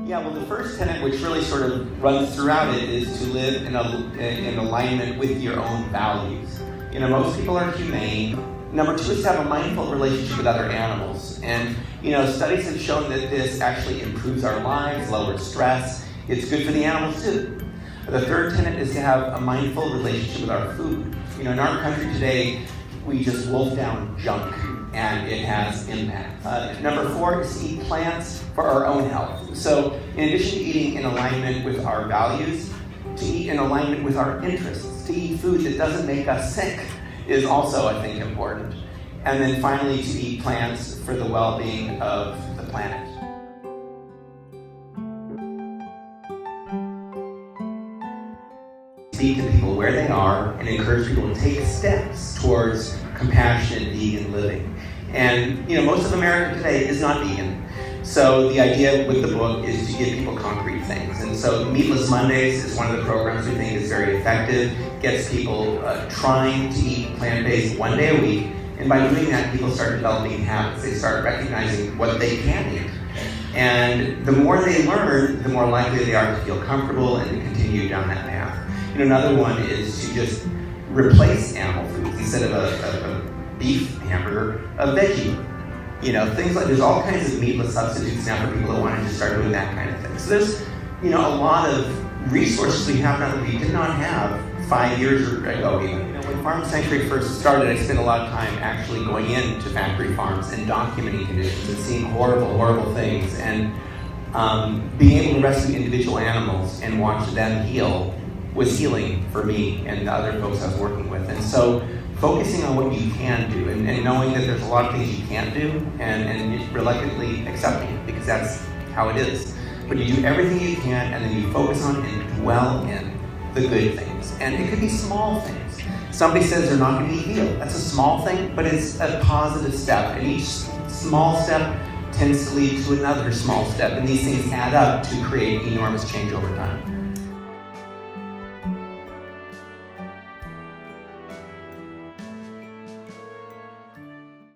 Yeah, well, the first tenet, which really sort of runs throughout it, is to live in alignment with your own values. You know, most people are humane. Number two is to have a mindful relationship with other animals. And, you know, studies have shown that this actually improves our lives, lowers stress. It's good for the animals, too. The third tenet is to have a mindful relationship with our food. You know, in our country today, we just wolf down junk, and it has impact. Number four is to eat plants for our own health. So in addition to eating in alignment with our values, to eat in alignment with our interests, to eat food that doesn't make us sick is also, I think, important. And then finally, to eat plants for the well-being of the planet. Speak to people where they are and encourage people to take steps towards compassionate vegan living. And, you know, most of America today is not vegan. So the idea with the book is to give people concrete things. And so Meatless Mondays is one of the programs we think is very effective. Gets people trying to eat plant-based one day a week. And by doing that, people start developing habits. They start recognizing what they can eat. And the more they learn, the more likely they are to feel comfortable and to continue down that path. You know, another one is to just replace animal foods. Instead of a beef hamburger, a veggie. You know, things like, there's all kinds of meatless substitutes now for people that want to just start doing that kind of thing. So there's, you know, a lot of resources we have now that we did not have 5 years ago even. You know, when Farm Sanctuary first started, I spent a lot of time actually going into factory farms and documenting conditions and seeing horrible, horrible things. And being able to rescue individual animals and watch them heal was healing for me and the other folks I was working with. And so focusing on what you can do and knowing that there's a lot of things you can't do and reluctantly accepting it because that's how it is. But you do everything you can and then you focus on and dwell in the good things. And it could be small things. Somebody says they're not going to eat veal. That's a small thing, but it's a positive step. And each small step tends to lead to another small step. And these things add up to create enormous change over time.